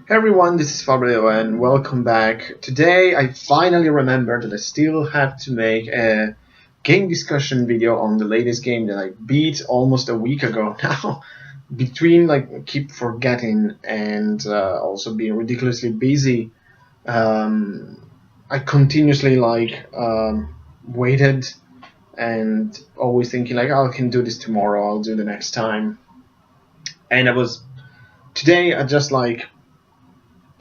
Hey everyone, this is Fabio and welcome back. Today I finally remembered that I still have to make a game discussion video on the latest game that I beat almost a week ago now. Between keep forgetting and also being ridiculously busy, I continuously waited and always thinking oh, I can do this tomorrow, I'll do the next time. And today I just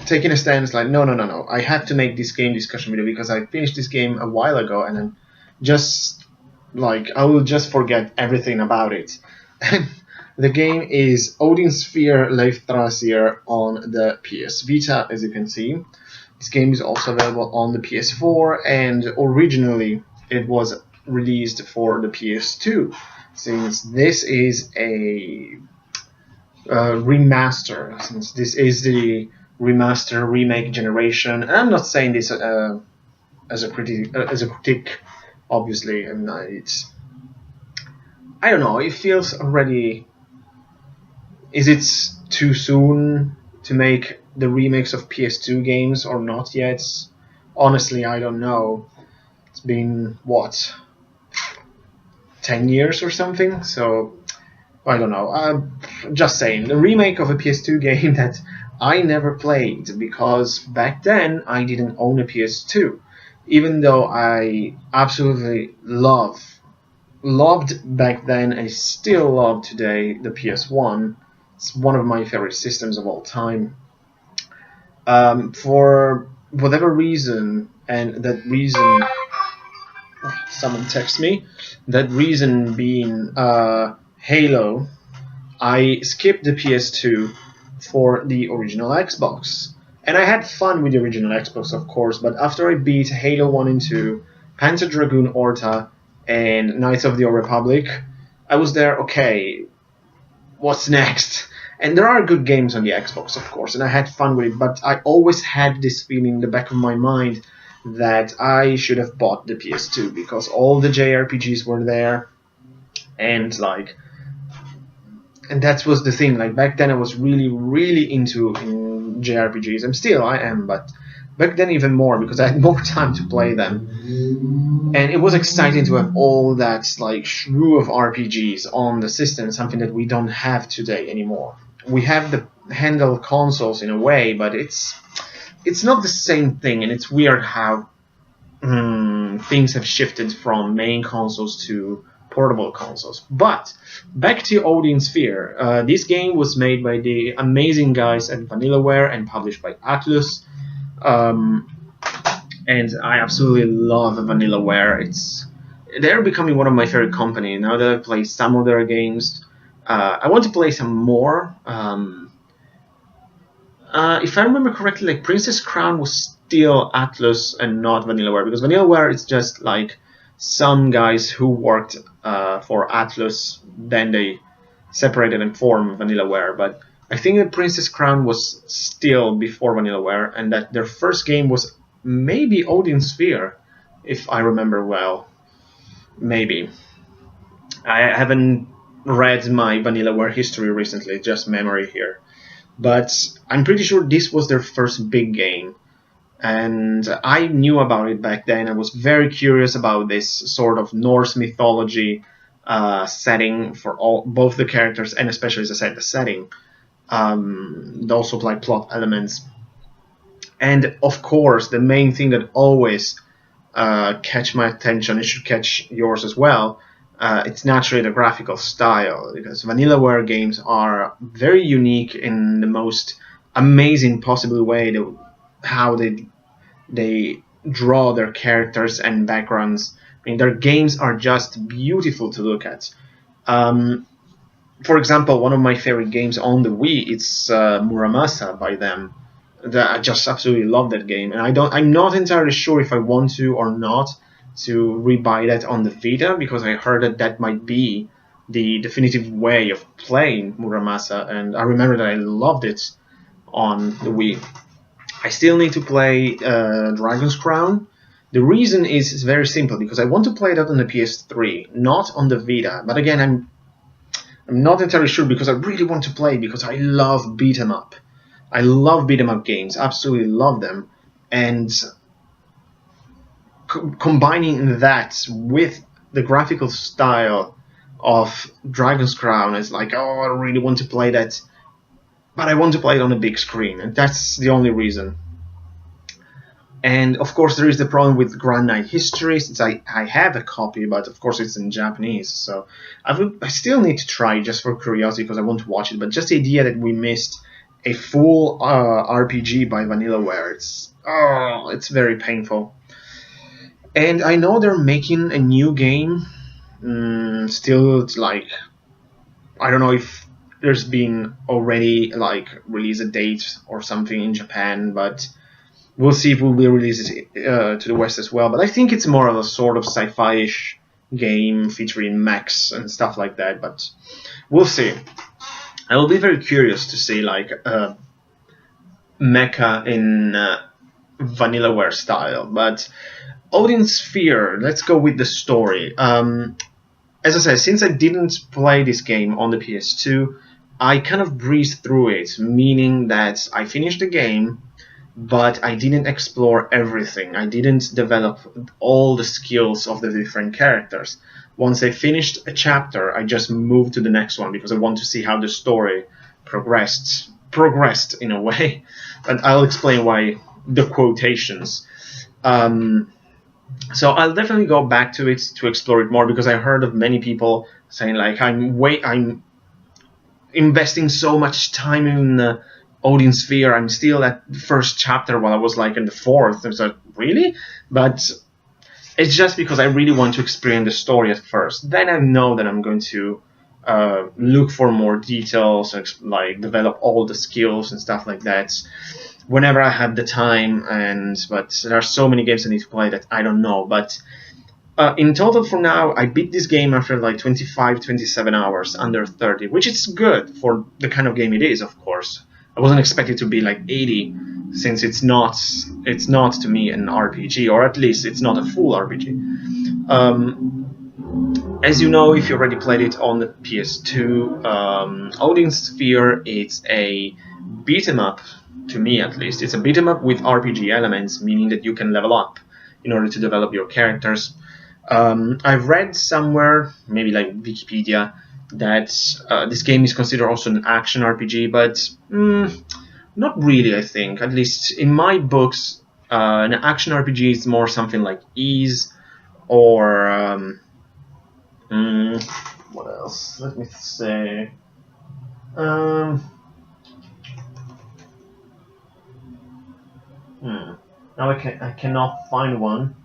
taking a stance no, I have to make this game discussion video because I finished this game a while ago and I'm just I will just forget everything about it. The game is Odin Sphere Leifthrasir on the PS Vita, as you can see. This game is also available on the PS4 and originally it was released for the PS2, since this is a remaster, since this is the remaster remake generation. And I'm not saying this as a critique, obviously. I mean, I don't know. It feels already. Is it too soon to make the remakes of PS2 games or not yet? Honestly, I don't know. It's been what, 10 years or something. So I don't know. Just saying, the remake of a PS2 game that I never played because back then I didn't own a PS2, even though I absolutely loved back then and still love today the PS1. It's one of my favorite systems of all time. For whatever reason, and that reason, someone texts me, that reason being Halo, I skipped the PS2 for the original Xbox. And I had fun with the original Xbox, of course, but after I beat Halo 1 and 2, Panzer Dragoon Orta, and Knights of the Old Republic, I was there, okay, what's next? And there are good games on the Xbox, of course, and I had fun with it, but I always had this feeling in the back of my mind that I should have bought the PS2 because all the JRPGs were there, and and that was the thing. Back then I was really into JRPGs. I am, but back then even more because I had more time to play them. And it was exciting to have all that shrew of RPGs on the system, something that we don't have today anymore. We have the handheld consoles in a way, but it's not the same thing, and it's weird how things have shifted from main consoles to portable consoles. But back to Odin Sphere. This game was made by the amazing guys at Vanillaware and published by Atlus. And I absolutely love Vanillaware. They're becoming one of my favorite companies now that I've played some of their games. I want to play some more. If I remember correctly, Princess Crown was still Atlus and not Vanillaware, because Vanillaware is just some guys who worked for Atlus, then they separated and formed Vanillaware. But I think that Princess Crown was still before Vanillaware, and that their first game was maybe Odin Sphere, if I remember well. Maybe. I haven't read my Vanillaware history recently, just memory here. But I'm pretty sure this was their first big game. And I knew about it back then. I was very curious about this sort of Norse mythology setting for both the characters, and especially, as I said, the setting. Also plot elements. And of course, the main thing that always catch my attention, it should catch yours as well, it's naturally the graphical style, because Vanillaware games are very unique in the most amazing possible way, how they draw their characters and backgrounds. I mean, their games are just beautiful to look at. For example, one of my favorite games on the Wii, it's Muramasa by them. I just absolutely love that game, and I'm not entirely sure if I want to or not to rebuy that on the Vita, because I heard that might be the definitive way of playing Muramasa, and I remember that I loved it on the Wii. I still need to play Dragon's Crown. The reason is very simple, because I want to play that on the PS3, not on the Vita. But again, I'm not entirely sure, because I really want to play, because I love beat 'em up. I love beat 'em up games, absolutely love them, and combining that with the graphical style of Dragon's Crown is like, oh, I really want to play that, but I want to play it on a big screen, and that's the only reason. And of course, there is the problem with Grand Knight History, since I have a copy, but of course it's in Japanese, so I still need to try just for curiosity because I want to watch it. But just the idea that we missed a full RPG by Vanillaware, it's very painful. And I know they're making a new game. Still, it's like, I don't know if there's been already like release a date or something in Japan, but we'll see if we'll be released to the West as well. But I think it's more of a sort of sci-fi-ish game featuring mechs and stuff like that. But we'll see. I will be very curious to see like mecha in Vanillaware style. But Odin Sphere, let's go with the story. As I said, since I didn't play this game on the PS2, I kind of breezed through it, meaning that I finished the game, but I didn't explore everything. I didn't develop all the skills of the different characters. Once I finished a chapter, I just moved to the next one because I want to see how the story progressed in a way. And I'll explain why the quotations. So I'll definitely go back to it to explore it more because I heard of many people saying like I'm investing so much time in Odin Sphere. I'm still at the first chapter while I was like in the fourth. I was like, really? But it's just because I really want to experience the story at first. Then I know that I'm going to look for more details, like develop all the skills and stuff like that whenever I have the time. But there are so many games I need to play that I don't know. But in total for now, I beat this game after like 25, 27 hours, under 30, which is good for the kind of game it is, of course. I wasn't expecting to be like 80, since it's not to me an RPG, or at least it's not a full RPG. As you know, if you already played it on the PS2, Odin Sphere is a beat 'em up, to me at least. It's a beat 'em up with RPG elements, meaning that you can level up in order to develop your characters. I've read somewhere, maybe like Wikipedia, that this game is considered also an action RPG, but not really, I think. At least in my books, an action RPG is more something like Ys, or what else? Let me say. Now I cannot find one.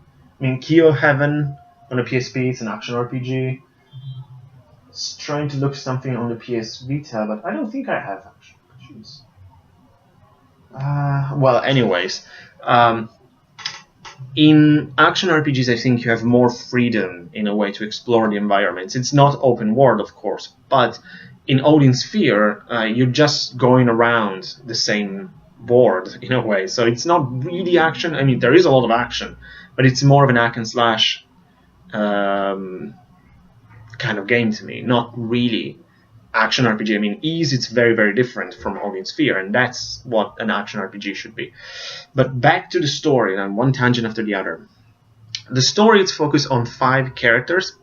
I mean, Kyo Heaven on the PSP, it's an action RPG. It's trying to look something on the PS Vita, but I don't think I have action RPGs. Well, anyways, in action RPGs, I think you have more freedom in a way to explore the environments. It's not open world, of course, but in Odin Sphere, you're just going around the same board in a way. So it's not really action. I mean, there is a lot of action, but it's more of an hack and slash kind of game to me. Not really action RPG. I mean, Ys, it's very, very different from Odin Sphere, and that's what an action RPG should be. But back to the story, and one tangent after the other. The story is focused on 5 characters,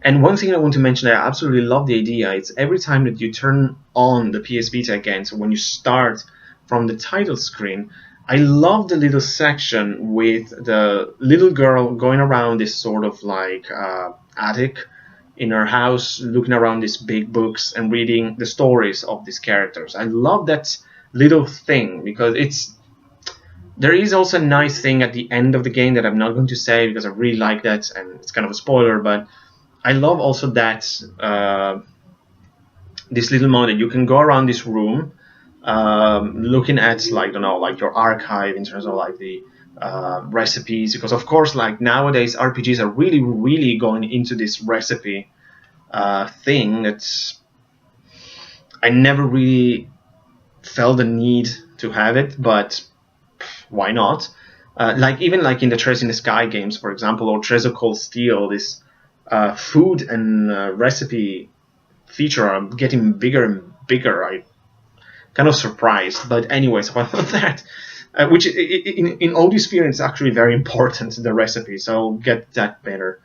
and one thing I want to mention that I absolutely love the idea, it's every time that you turn on the PS Vita again, so when you start from the title screen, I love the little section with the little girl going around this sort of like attic in her house, looking around these big books and reading the stories of these characters. I love that little thing because there is also a nice thing at the end of the game that I'm not going to say because I really like that, and it's kind of a spoiler, but I love also that this little moment that you can go around this room looking at, like, I don't know, like your archive in terms of like the recipes, because of course, like nowadays RPGs are really, really going into this recipe thing that's I never really felt the need to have it, but why not? Like even like in the Trace in the Sky games, for example, or Treasure Cold Steel, this food and recipe feature are getting bigger and bigger. kind of surprised. But anyways, about that, which in Odin Sphere it's actually very important, the recipe. So I'll get that better.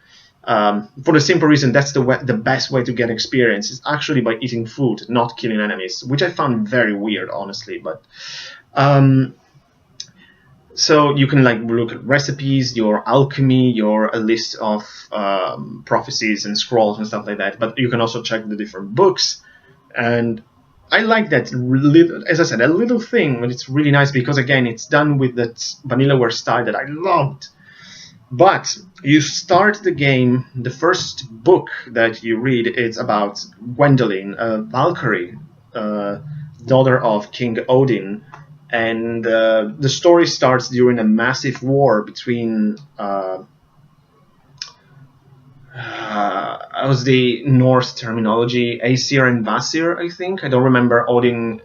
For the simple reason that's the best way to get experience is actually by eating food, not killing enemies, which I found very weird, honestly. But so you can like look at recipes, your alchemy, your a list of prophecies and scrolls and stuff like that. But you can also check the different books, and I like that little, as I said, a little thing, but it's really nice because again, it's done with that Vanillaware style that I loved. But you start the game, the first book that you read is about Gwendoline, a Valkyrie, daughter of King Odin. And the story starts during a massive war between was the Norse terminology, Aesir and Vasir, I think. I don't remember Odin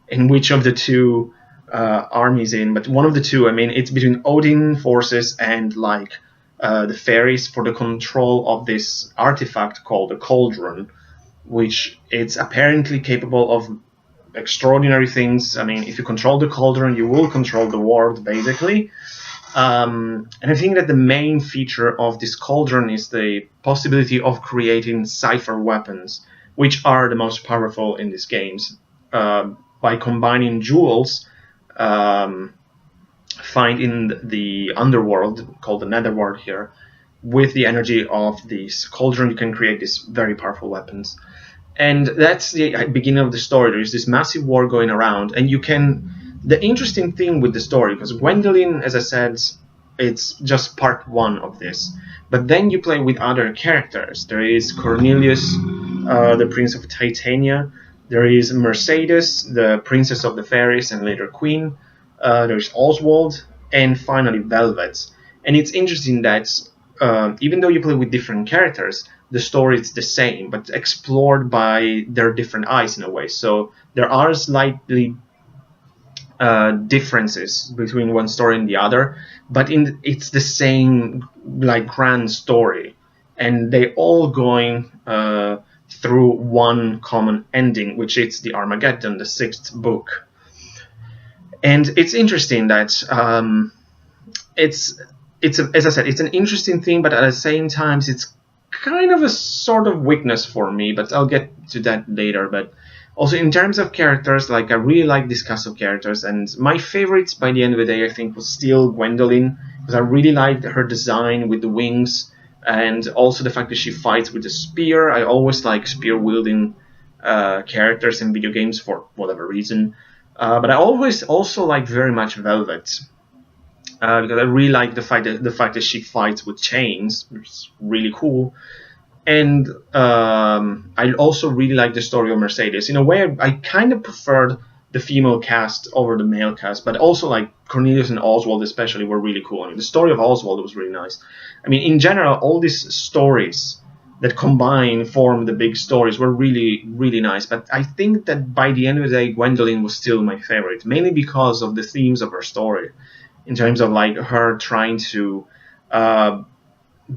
in which of the two armies in, but one of the two. I mean, it's between Odin forces and like the fairies for the control of this artifact called a cauldron, which it's apparently capable of extraordinary things. I mean, if you control the cauldron, you will control the world, basically. And I think that the main feature of this cauldron is the possibility of creating cipher weapons, which are the most powerful in these games. By combining jewels find in the underworld, called the netherworld here, with the energy of this cauldron, you can create these very powerful weapons. And that's the beginning of the story. There's this massive war going around, and you can... The interesting thing with the story, because Gwendoline, as I said, it's just part one of this. But then you play with other characters. There is Cornelius, the Prince of Titania. There is Mercedes, the Princess of the Fairies and later Queen. There's Oswald, and finally Velvet. And it's interesting that even though you play with different characters, the story is the same, but explored by their different eyes in a way. So there are slightly differences between one story and the other, but it's the same like grand story, and they all going through one common ending, which is the Armageddon, the 6th book. And it's interesting that it's as I said, it's an interesting thing, but at the same time, it's kind of a sort of weakness for me. But I'll get to that later. But also in terms of characters, like I really like this cast of characters, and my favorites by the end of the day, I think, was still Gwendoline, because I really liked her design with the wings, and also the fact that she fights with a spear. I always like spear wielding characters in video games for whatever reason. But I always also like very much Velvet, because I really like the fact that she fights with chains, which is really cool. And I also really like the story of Mercedes. In a way, I kind of preferred the female cast over the male cast, but also like Cornelius and Oswald especially were really cool. I mean, the story of Oswald was really nice. I mean, in general, all these stories that combine form the big stories were really, really nice. But I think that by the end of the day, Gwendoline was still my favorite, mainly because of the themes of her story, in terms of like her trying to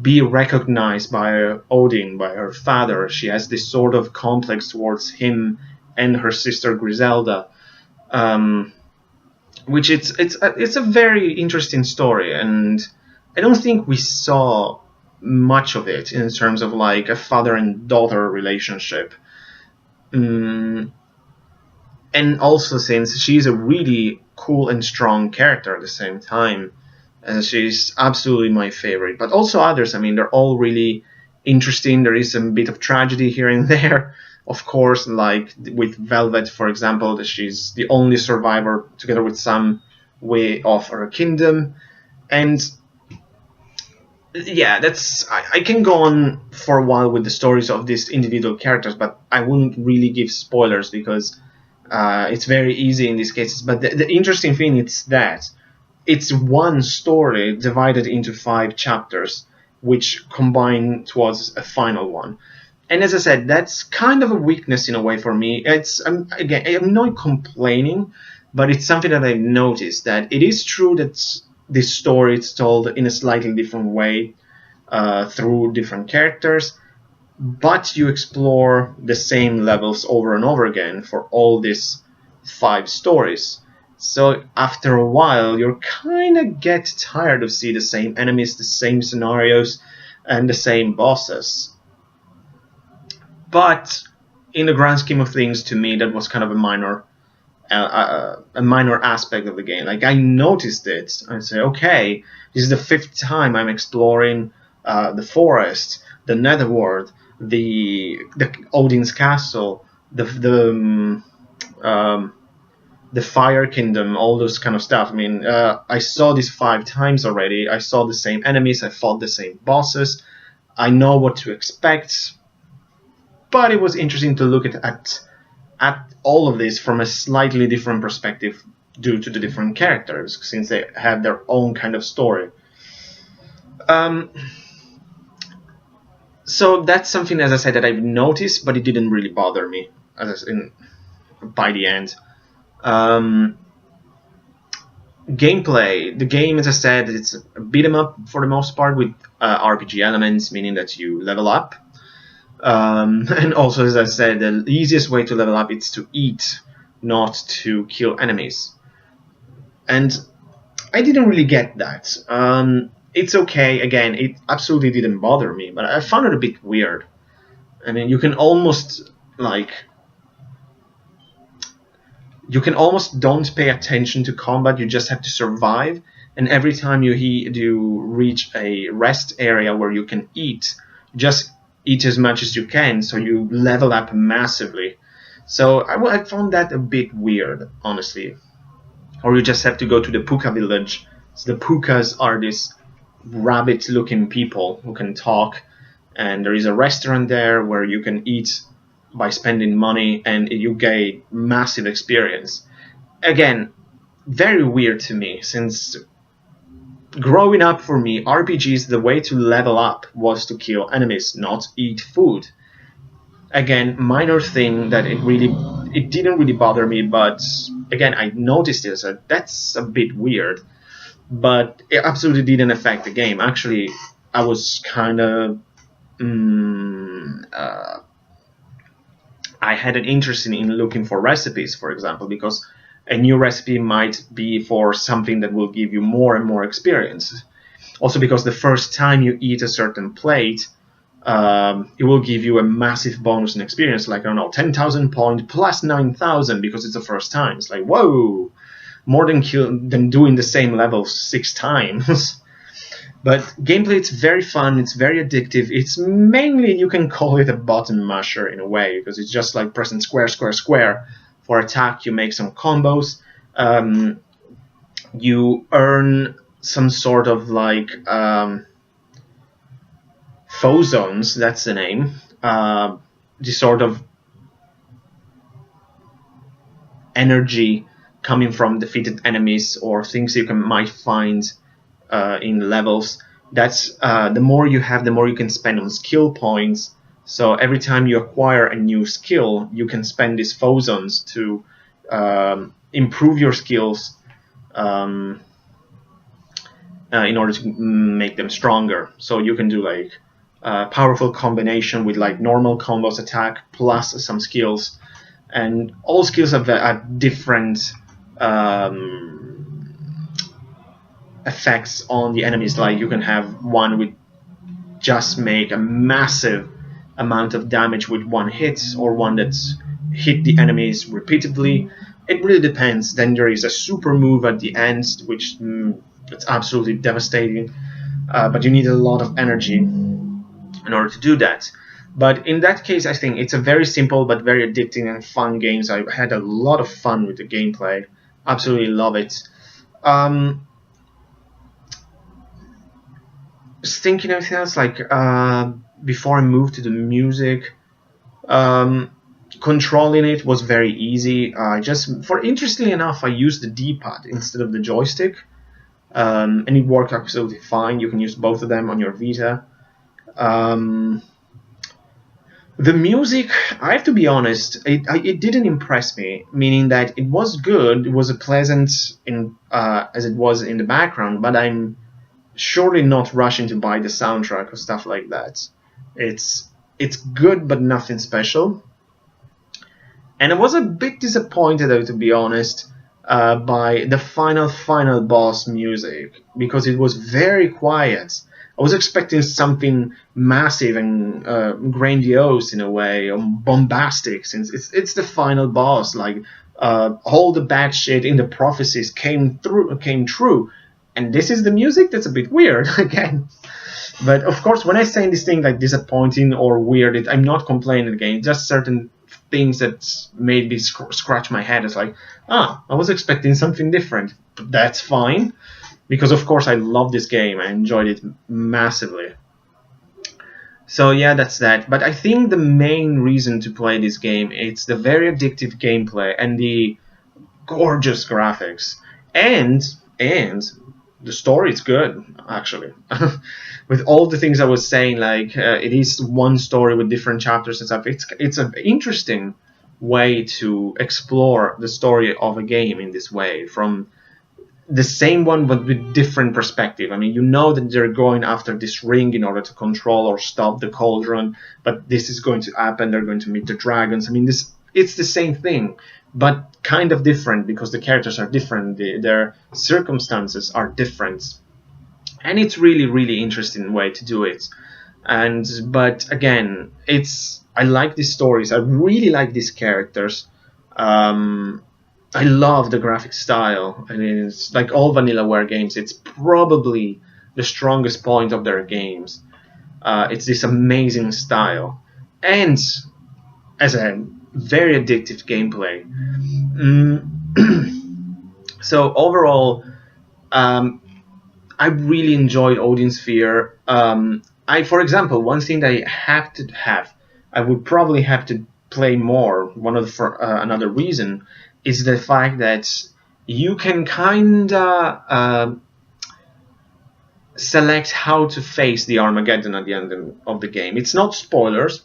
be recognized by Odin, by her father. She has this sort of complex towards him and her sister Griselda, which it's a very interesting story, and I don't think we saw much of it in terms of like a father and daughter relationship. And also, since she's a really cool and strong character at the same time, she's absolutely my favorite. But also others, I mean, they're all really interesting. There is a bit of tragedy here and there, of course, like with Velvet, for example, that she's the only survivor together with some way of her kingdom. And yeah, I can go on for a while with the stories of these individual characters, but I wouldn't really give spoilers because it's very easy in these cases. But the interesting thing is that it's one story divided into 5 chapters, which combine towards a final one. And as I said, that's kind of a weakness in a way for me. I'm not complaining, but it's something that I've noticed, that it is true that this story is told in a slightly different way through different characters. but you explore the same levels over and over again for all these 5 stories. So after a while, you kind of get tired of seeing the same enemies, the same scenarios, and the same bosses. But in the grand scheme of things, to me, that was kind of a minor aspect of the game. Like, I noticed it. I say, okay, this is the 5th time I'm exploring the forest, the netherworld, the Odin's castle, the fire kingdom, all those kind of stuff. I mean, I saw this 5 times already. I saw the same enemies. I fought the same bosses. I know what to expect. But it was interesting to look at all of this from a slightly different perspective due to the different characters, since they have their own kind of story. So that's something, as I said, that I've noticed, but it didn't really bother me by the end. Gameplay. The game, as I said, it's a beat 'em up for the most part with RPG elements, meaning that you level up. And also, as I said, the easiest way to level up is to eat, not to kill enemies. And I didn't really get that. It's okay. Again, it absolutely didn't bother me, but I found it a bit weird. I mean, you can almost don't pay attention to combat. You just have to survive. And every time you reach a rest area where you can eat, just eat as much as you can, so you level up massively. So I found that a bit weird, honestly. Or you just have to go to the Puka village. So the Pukas are these rabbit-looking people who can talk, and there is a restaurant there where you can eat by spending money, and you gain massive experience. Again, very weird to me, since growing up for me, RPGs, the way to level up was to kill enemies, not eat food. Again, minor thing that it didn't really bother me, but again, I noticed this. That's a bit weird, but it absolutely didn't affect the game. Actually, I was kind of I had an interest in looking for recipes, for example, because a new recipe might be for something that will give you more and more experience. Also, because the first time you eat a certain plate, it will give you a massive bonus in experience, like, I don't know, 10,000 points plus 9,000 because it's the first time. It's like, whoa, more than doing the same level 6 times. But gameplay, it's very fun, it's very addictive. It's mainly, you can call it a button masher in a way, because it's just like pressing square, square, square. For attack, you make some combos. You earn some sort of like foe zones, that's the name. The sort of energy coming from defeated enemies or things you might find in levels. That's the more you have, the more you can spend on skill points. So every time you acquire a new skill, you can spend these foe zones to improve your skills in order to make them stronger. So you can do like powerful combination with like normal combos attack plus some skills, and all skills have different effects on the enemies. Like you can have one with just make a massive amount of damage with one hit, or one that's hit the enemies repeatedly. It really depends. Then there is a super move at the end, which it's absolutely devastating, but you need a lot of energy in order to do that. But in that case, I think it's a very simple but very addicting and fun game. I had a lot of fun with the gameplay. Absolutely love it. Just thinking of anything else, like before I moved to the music, controlling it was very easy. Interestingly enough, I used the D-pad instead of the joystick, and it worked absolutely fine. You can use both of them on your Vita. The music, I have to be honest, it didn't impress me, meaning that it was good, it was a pleasant as it was in the background, but I'm surely not rushing to buy the soundtrack or stuff like that. It's It's good, but nothing special. And I was a bit disappointed, though, to be honest, by the final boss music, because it was very quiet. I was expecting something massive and grandiose in a way, or bombastic, since it's the final boss. Like all the bad shit in the prophecies came true, and this is the music. That's a bit weird again. But of course, when I say this thing like disappointing or weird, I'm not complaining again. Just certain things that made me scratch my head. It's like, I was expecting something different. But that's fine, because of course I love this game. I enjoyed it massively. So yeah, that's that. But I think the main reason to play this game, it's the very addictive gameplay and the gorgeous graphics, and and the story is good actually. With all the things I was saying, like it is one story with different chapters and stuff. It's an interesting way to explore the story of a game in this way, from the same one but with different perspective. I mean, you know that they're going after this ring in order to control or stop the cauldron, but this is going to happen. They're going to meet the dragons. I mean, it's the same thing, but kind of different because the characters are different. Their circumstances are different, and it's really interesting way to do it. And but again, I like these stories. I really like these characters. I love the graphic style. I mean, it's like all Vanillaware games. It's probably the strongest point of their games. It's this amazing style, and as a very addictive gameplay. So overall, I really enjoyed Odin Sphere. For example, one thing that I would probably have to play more. Another reason is the fact that you can kinda select how to face the Armageddon at the end of the game. It's not spoilers.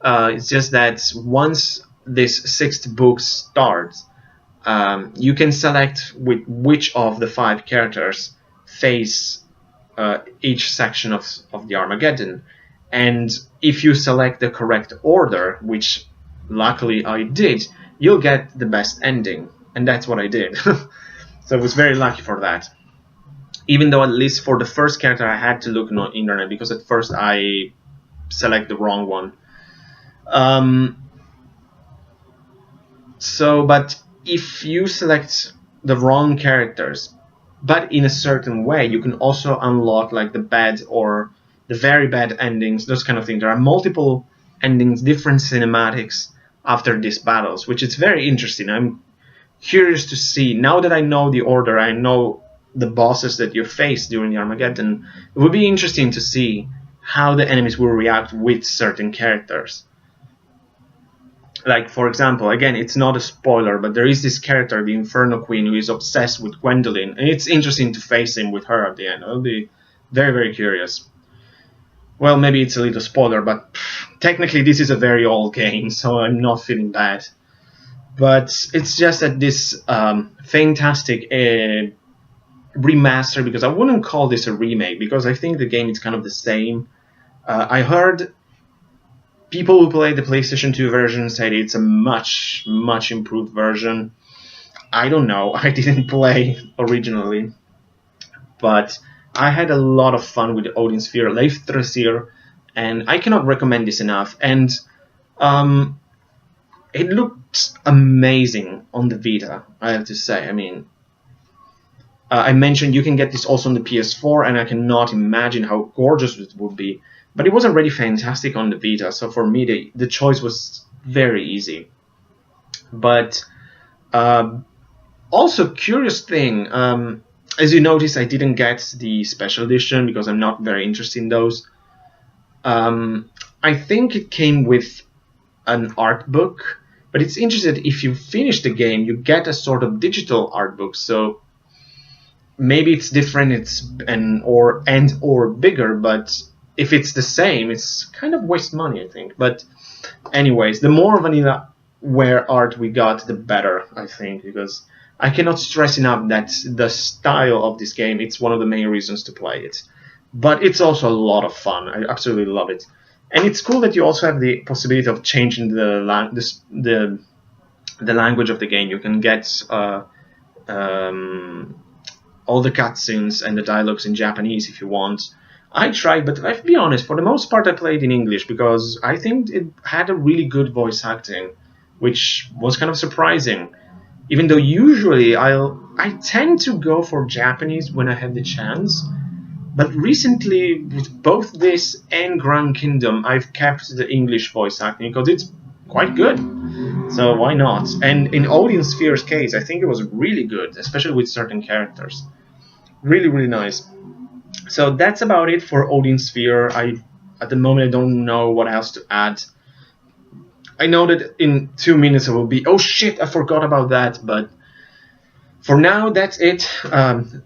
It's just that once this sixth book starts, you can select with which of the 5 characters face each section of the Armageddon. And if you select the correct order, which luckily I did, you'll get the best ending. And that's what I did. So I was very lucky for that. Even though at least for the first character I had to look on the internet, because at first I select the wrong one. But if you select the wrong characters, but in a certain way, you can also unlock like the bad or the very bad endings, those kind of things. There are multiple endings, different cinematics after these battles, which is very interesting. I'm curious to see, now that I know the order, I know the bosses that you face during the Armageddon, it would be interesting to see how the enemies will react with certain characters. Like, for example, again, it's not a spoiler, but there is this character, the Inferno Queen, who is obsessed with Gwendolyn, and it's interesting to face him with her at the end. I'll be very curious. Well, maybe it's a little spoiler, but technically this is a very old game, so I'm not feeling bad. But it's just that this fantastic remaster, because I wouldn't call this a remake, because I think the game is kind of the same. I heard people who played the PlayStation 2 version said it's a much improved version. I don't know. I didn't play originally, but I had a lot of fun with Odin Sphere, Leifthrasir, and I cannot recommend this enough. And it looks amazing on the Vita, I have to say. I mean, I mentioned you can get this also on the PS4, and I cannot imagine how gorgeous it would be. But it was already fantastic on the Vita, so for me the choice was very easy. But also, curious thing, as you notice, I didn't get the special edition because I'm not very interested in those. I think it came with an art book, but it's interesting that if you finish the game, you get a sort of digital art book. So maybe it's different, or bigger, but if it's the same, it's kind of waste money, I think. But anyways, the more Vanillaware art we got, the better, I think, because I cannot stress enough that the style of this game, it's one of the main reasons to play it. But it's also a lot of fun. I absolutely love it. And it's cool that you also have the possibility of changing the language of the game. You can get all the cutscenes and the dialogues in Japanese if you want. I tried, but I have to be honest, for the most part I played in English because I think it had a really good voice acting, which was kind of surprising. Even though usually I tend to go for Japanese when I have the chance, but recently with both this and Grand Kingdom, I've kept the English voice acting because it's quite good. So why not? And in Odin Sphere's case, I think it was really good, especially with certain characters. Really, really nice. So that's about it for Odin Sphere. At the moment I don't know what else to add. I know that in 2 minutes I will be, oh shit, I forgot about that, but for now that's it.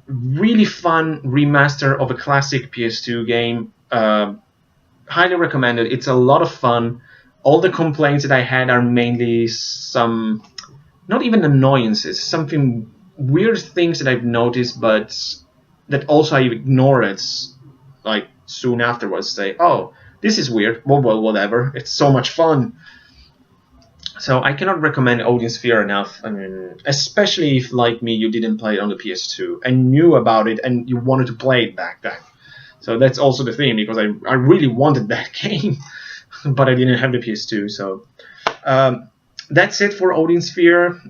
Really fun remaster of a classic PS2 game. Highly recommended. It's a lot of fun. All the complaints that I had are mainly some, not even annoyances, something weird things that I've noticed, but that also I ignored, like soon afterwards. Say, oh, this is weird. Well, whatever. It's so much fun. So I cannot recommend Odin Sphere enough. I mean, especially if, like me, you didn't play it on the PS2 and knew about it and you wanted to play it back then. So that's also the thing, because I really wanted that game, but I didn't have the PS2. So that's it for Odin Sphere.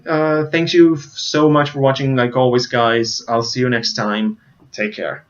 Thank you so much for watching, like always, guys. I'll see you next time. Take care.